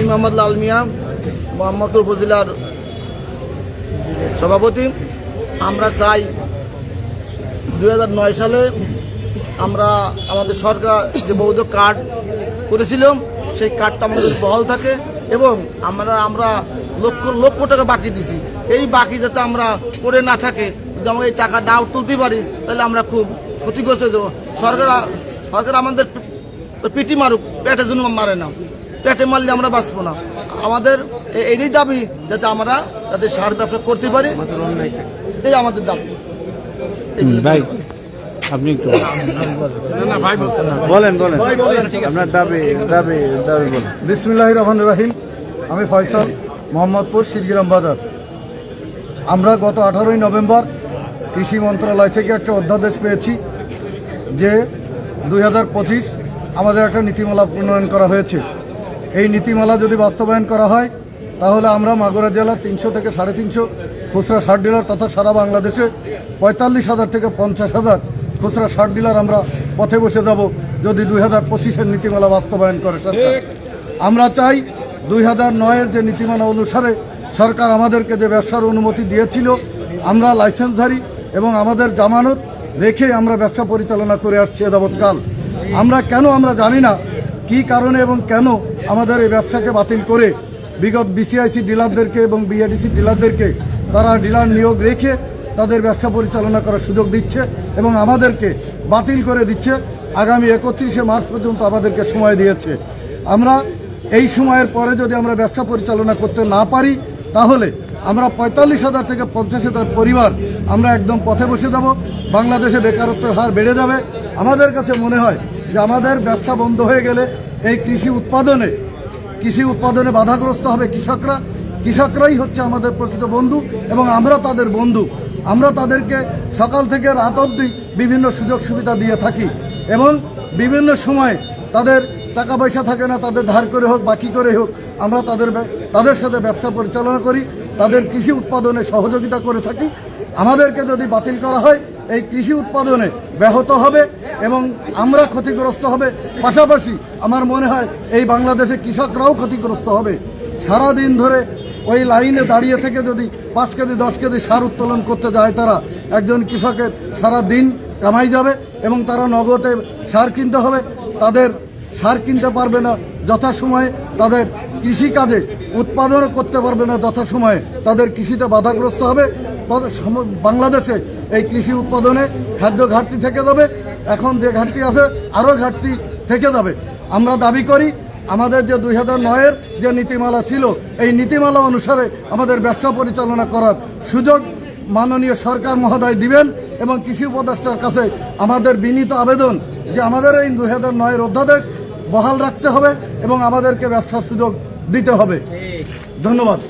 মোহাম্মদ লাল মিয়া, মোহাম্মদপুর উপজেলার সভাপতি। আমরা চাই 2009 সালে আমরা আমাদের সরকার যে বৈধ কার্ড করেছিল সেই কার্ডটা আমাদের বহাল থাকে এবং আমরা লক্ষ লক্ষ টাকা বাকি দিছি। এই বাকি যাতে আমরা করে না থাকে, যদি আমরা এই টাকা না তুলতে পারি তাহলে আমরা খুব ক্ষতিগ্রস্ত হয়ে যাবো। সরকার আমাদের পিটি মারুক, পেটের জন্য মারে না, পেটে মারলে আমরা বাঁচবো না। আমাদের এই দাবি যাতে আমরা যাতে সার ব্যবসা করতে পারি, এই আমাদের দাবি। ভাই আপনি একটু বলেন আপনার দাবি বলেন। বিসমিল্লাহির রহমানির রহিম। আমি ফয়সাল, মোহাম্মদপুর শিরগ্রাম বাজার। আমরা গত 18ই নভেম্বর কৃষি মন্ত্রণালয় থেকে একটা অধ্যাদেশ পেয়েছি যে 2025 আমাদের একটা নীতিমালা প্রণয়ন করা হয়েছে। এই নীতিমালা যদি বাস্তবায়ন করা হয় তাহলে আমরা মাগুরা জেলার 300 থেকে 350 খুচরা সার ডিলার তথা সারা বাংলাদেশে 45,000 থেকে 50,000 খুচরা সার ডিলার আমরা পথে বসে যাব যদি 2025-এর নীতিমালা বাস্তবায়ন করে সরকার। আমরা চাই 2009-এর যে নীতিমালা অনুসারে সরকার আমাদেরকে যে ব্যবসার অনুমতি দিয়েছিল, আমরা লাইসেন্সধারী এবং আমাদের জামানত রেখে আমরা ব্যবসা পরিচালনা করে আসছি যাবৎকাল। আমরা জানি না কি কারণে এবং কেন আমাদের এই ব্যবসাকে বাতিল করে বিগত বিসিআইসি ডিলারদেরকে এবং বিএডিসি ডিলারদেরকে তারা ডিলার নিয়োগ রেখে তাদের ব্যবসা পরিচালনা করার সুযোগ দিচ্ছে এবং আমাদেরকে বাতিল করে দিচ্ছে। আগামী 31শে মার্চ পর্যন্ত আমাদেরকে সময় দিয়েছে। আমরা এই সময়ের পরে যদি আমরা ব্যবসা পরিচালনা করতে না পারি তাহলে আমরা 45,000 থেকে 50,000 পরিবার আমরা একদম পথে বসে যাব। বাংলাদেশে বেকারত্বের হার বেড়ে যাবে। আমাদের কাছে মনে হয় যে আমাদের ব্যবসা বন্ধ হয়ে গেলে এই কৃষি উৎপাদনে বাধাগ্রস্ত হবে কৃষকরাই হচ্ছে আমাদের প্রকৃত বন্ধু এবং আমরা তাদের বন্ধু। আমরা তাদেরকে সকাল থেকে রাত অবধি বিভিন্ন সুযোগ সুবিধা দিয়ে থাকি এবং বিভিন্ন সময় তাদের টাকা পয়সা থাকে না, তাদের ধার করে হোক বাকি করে হোক আমরা তাদের সাথে ব্যবসা পরিচালনা করি, তাদের কৃষি উৎপাদনে সহযোগিতা করে থাকি। আমাদেরকে যদি বাতিল করা হয় এই কৃষি উৎপাদনে ব্যাহত হবে এবং আমরা ক্ষতিগ্রস্ত হবে। পাশাপাশি আমার মনে হয় এই বাংলাদেশে কৃষকরাও ক্ষতিগ্রস্ত হবে। সারাদিন ধরে ওই লাইনে দাঁড়িয়ে থেকে যদি 5 কেজি 10 কেজি সার উত্তোলন করতে যায় তারা, একজন কৃষকের সারা দিন কামাই যাবে এবং তারা নগদে সার কিনতে হবে। তাদের সার কিনতে পারবে না যথাসময়ে, তাদের কৃষিকাজে উৎপাদনও করতে পারবে না যথাসময়ে, তাদের কৃষিতে বাধাগ্রস্ত হবে। বাংলাদেশে এই কৃষি উৎপাদনে খাদ্য ঘাটতি থেকে যাবে। এখন যে ঘাটতি আছে আরও ঘাটতি থেকে যাবে। আমরা দাবি করি আমাদের যে 2009-এর যে নীতিমালা ছিল এই নীতিমালা অনুসারে আমাদের ব্যবসা পরিচালনা করার সুযোগ মাননীয় সরকার মহোদয় দিবেন এবং কৃষি উপদেষ্টার কাছে আমাদের বিনীত আবেদন যে আমাদের এই 2009-এর অধ্যাদেশ বহাল রাখতে হবে এবং আমাদেরকে ব্যবসার সুযোগ দিতে হবে। ধন্যবাদ।